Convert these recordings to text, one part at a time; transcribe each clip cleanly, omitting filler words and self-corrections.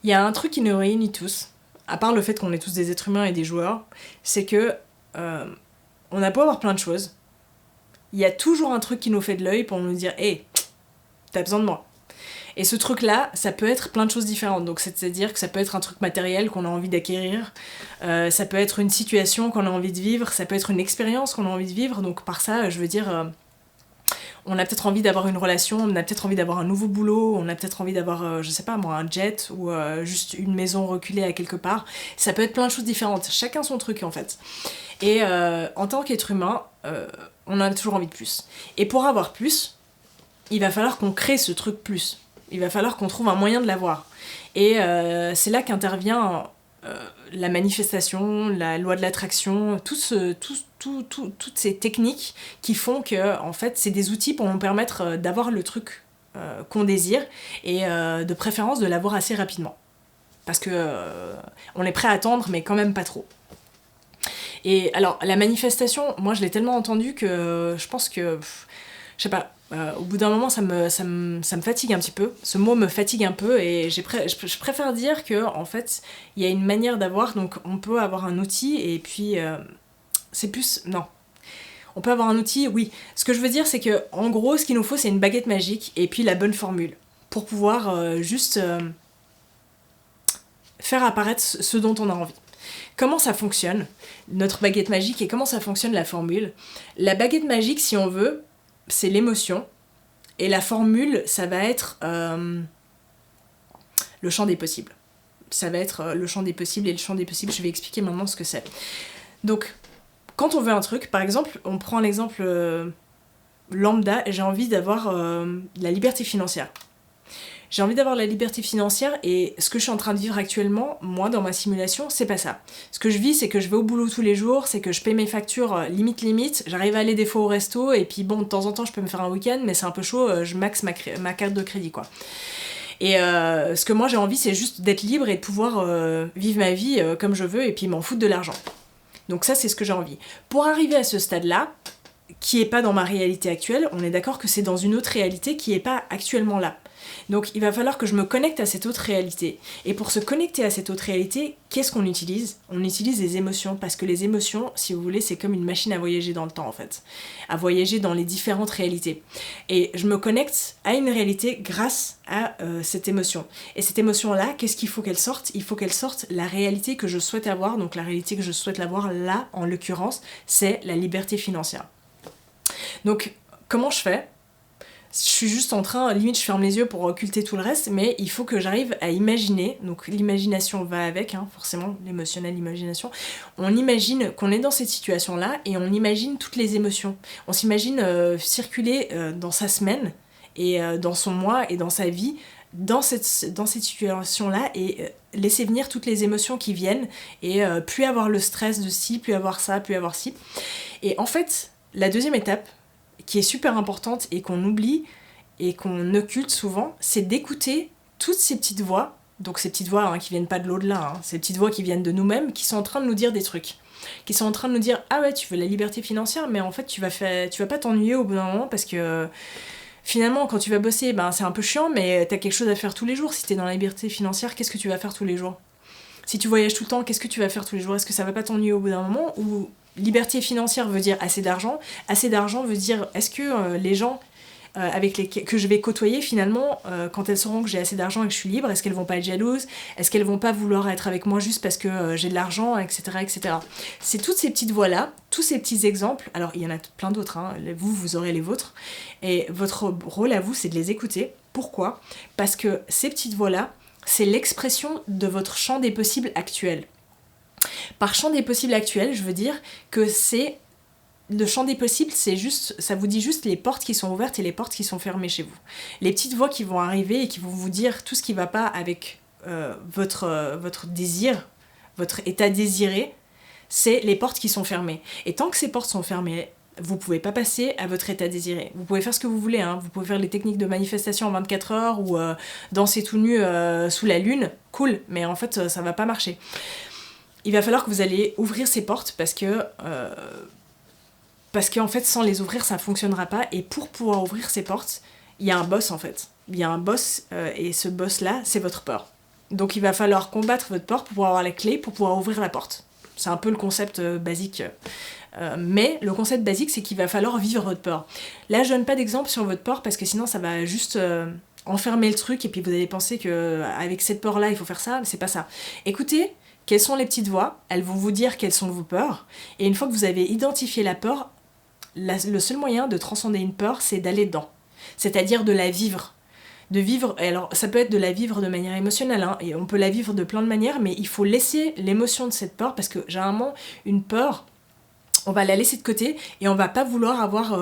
Il y a un truc qui nous réunit tous, à part le fait qu'on est tous des êtres humains et des joueurs, c'est que on a beau avoir plein de choses, il y a toujours un truc qui nous fait de l'œil pour nous dire « Hey, t'as besoin de moi ». Et ce truc-là, ça peut être plein de choses différentes. Donc c'est-à-dire que ça peut être un truc matériel qu'on a envie d'acquérir, ça peut être une situation qu'on a envie de vivre, ça peut être une expérience qu'on a envie de vivre. Donc par ça, je veux dire, on a peut-être envie d'avoir une relation, on a peut-être envie d'avoir un nouveau boulot, on a peut-être envie d'avoir, je sais pas moi, un jet ou juste une maison reculée à quelque part. Ça peut être plein de choses différentes. Chacun son truc en fait. Et en tant qu'être humain, on a toujours envie de plus. Et pour avoir plus, il va falloir qu'on crée ce truc plus. Il va falloir qu'on trouve un moyen de l'avoir. Et c'est là qu'intervient la manifestation, la loi de l'attraction, toutes ces techniques qui font que, en fait, c'est des outils pour nous permettre d'avoir le truc qu'on désire et de préférence de l'avoir assez rapidement. Parce que on est prêt à attendre, mais quand même pas trop. Et alors, la manifestation, moi je l'ai tellement entendue que je pense que, je sais pas, au bout d'un moment ça me fatigue un petit peu. Ce mot me fatigue un peu et je préfère dire que en fait, il y a une manière d'avoir, donc on peut avoir un outil et puis c'est plus... Non. On peut avoir un outil, oui. Ce que je veux dire, c'est que en gros, ce qu'il nous faut, c'est une baguette magique et puis la bonne formule pour pouvoir juste faire apparaître ce dont on a envie. Comment ça fonctionne, notre baguette magique, et comment ça fonctionne la formule? La baguette magique, si on veut, c'est l'émotion. Et la formule, ça va être le champ des possibles. Ça va être le champ des possibles, et le champ des possibles, je vais expliquer maintenant ce que c'est. Donc, quand on veut un truc, par exemple, on prend l'exemple lambda, j'ai envie d'avoir la liberté financière. J'ai envie d'avoir la liberté financière et ce que je suis en train de vivre actuellement, moi, dans ma simulation, c'est pas ça. Ce que je vis, c'est que je vais au boulot tous les jours, c'est que je paye mes factures limite, j'arrive à aller des fois au resto et puis bon, de temps en temps, je peux me faire un week-end, mais c'est un peu chaud, je maxe ma carte de crédit, quoi. Et ce que moi j'ai envie, c'est juste d'être libre et de pouvoir vivre ma vie comme je veux et puis m'en foutre de l'argent. Donc ça, c'est ce que j'ai envie. Pour arriver à ce stade-là, qui est pas dans ma réalité actuelle, on est d'accord que c'est dans une autre réalité qui est pas actuellement là. Donc il va falloir que je me connecte à cette autre réalité. Et pour se connecter à cette autre réalité, qu'est-ce qu'on utilise? On utilise les émotions, parce que les émotions, si vous voulez, c'est comme une machine à voyager dans le temps en fait. À voyager dans les différentes réalités. Et je me connecte à une réalité grâce à cette émotion. Et cette émotion-là, qu'est-ce qu'il faut qu'elle sorte? Il faut qu'elle sorte la réalité que je souhaite avoir. Donc la réalité que je souhaite avoir là, en l'occurrence, c'est la liberté financière. Donc comment je fais? Je suis juste en train, limite je ferme les yeux pour occulter tout le reste, mais il faut que j'arrive à imaginer, donc l'imagination va avec, hein, forcément, l'émotionnel, l'imagination. On imagine qu'on est dans cette situation-là et on imagine toutes les émotions. On s'imagine circuler dans sa semaine et dans son mois et dans sa vie, dans cette situation-là et laisser venir toutes les émotions qui viennent et plus avoir le stress de ci, plus avoir ça, plus avoir ci. Et en fait, la deuxième étape, qui est super importante et qu'on oublie et qu'on occulte souvent, c'est d'écouter toutes ces petites voix, donc ces petites voix hein, qui viennent pas de l'au-delà, hein, ces petites voix qui viennent de nous-mêmes, qui sont en train de nous dire des trucs, qui sont en train de nous dire « Ah ouais, tu veux la liberté financière, mais en fait tu vas pas t'ennuyer au bout d'un moment parce que finalement quand tu vas bosser, ben, c'est un peu chiant, mais t'as quelque chose à faire tous les jours. Si t'es dans la liberté financière, qu'est-ce que tu vas faire tous les jours? Si tu voyages tout le temps, qu'est-ce que tu vas faire tous les jours? Est-ce que ça va pas t'ennuyer au bout d'un moment? Ou liberté financière veut dire assez d'argent. Assez d'argent veut dire est-ce que les gens que je vais côtoyer finalement, quand elles sauront que j'ai assez d'argent et que je suis libre, est-ce qu'elles vont pas être jalouses? Est-ce qu'elles vont pas vouloir être avec moi juste parce que j'ai de l'argent, etc., etc. C'est toutes ces petites voix-là, tous ces petits exemples. Alors il y en a plein d'autres, hein. Vous aurez les vôtres. Et votre rôle à vous, c'est de les écouter. Pourquoi? Parce que ces petites voix-là, c'est l'expression de votre champ des possibles actuel. Par champ des possibles actuels, je veux dire que c'est... Le champ des possibles, c'est juste, ça vous dit juste les portes qui sont ouvertes et les portes qui sont fermées chez vous. Les petites voix qui vont arriver et qui vont vous dire tout ce qui ne va pas avec votre désir, votre état désiré, c'est les portes qui sont fermées. Et tant que ces portes sont fermées, vous ne pouvez pas passer à votre état désiré. Vous pouvez faire ce que vous voulez, hein. Vous pouvez faire les techniques de manifestation en 24 heures ou danser tout nu sous la lune, cool, mais en fait ça ne va pas marcher. Il va falloir que vous allez ouvrir ces portes parce qu'en fait, sans les ouvrir, ça ne fonctionnera pas. Et pour pouvoir ouvrir ces portes, il y a un boss, en fait. Il y a un boss, et ce boss-là, c'est votre peur. Donc il va falloir combattre votre peur pour pouvoir avoir la clé, pour pouvoir ouvrir la porte. C'est un peu le concept basique. Mais le concept basique, c'est qu'il va falloir vivre votre peur. Là, je donne pas d'exemple sur votre peur parce que sinon ça va juste enfermer le truc et puis vous allez penser qu'avec cette peur-là, il faut faire ça, mais c'est pas ça. Écoutez, quelles sont les petites voix, elles vont vous dire quelles sont vos peurs, et une fois que vous avez identifié la peur, le seul moyen de transcender une peur, c'est d'aller dedans. C'est-à-dire de la vivre. De vivre, alors ça peut être de la vivre de manière émotionnelle, hein, et on peut la vivre de plein de manières, mais il faut laisser l'émotion de cette peur, parce que généralement, une peur, on va la laisser de côté, et on va pas vouloir avoir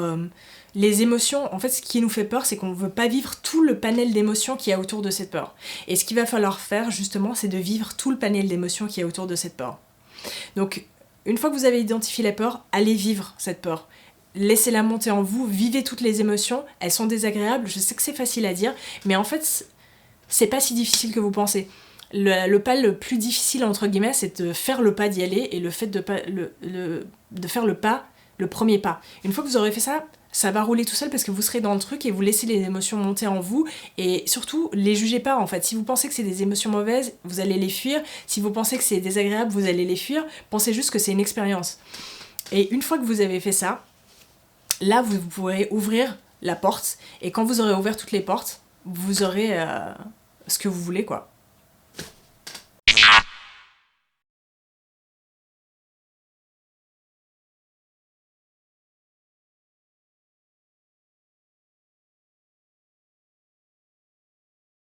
les émotions. En fait, ce qui nous fait peur, c'est qu'on veut pas vivre tout le panel d'émotions qu'il y a autour de cette peur. Et ce qu'il va falloir faire, justement, c'est de vivre tout le panel d'émotions qu'il y a autour de cette peur. Donc, une fois que vous avez identifié la peur, allez vivre cette peur. Laissez-la monter en vous, vivez toutes les émotions, elles sont désagréables, je sais que c'est facile à dire, mais en fait, c'est pas si difficile que vous pensez. Le pas le plus difficile, entre guillemets, c'est de faire le pas d'y aller, et le fait de faire le pas, le premier pas. Une fois que vous aurez fait ça, ça va rouler tout seul parce que vous serez dans le truc et vous laissez les émotions monter en vous, et surtout, les jugez pas en fait. Si vous pensez que c'est des émotions mauvaises, vous allez les fuir. Si vous pensez que c'est désagréable, vous allez les fuir. Pensez juste que c'est une expérience. Et une fois que vous avez fait ça, là, vous pourrez ouvrir la porte, et quand vous aurez ouvert toutes les portes, vous aurez ce que vous voulez, quoi.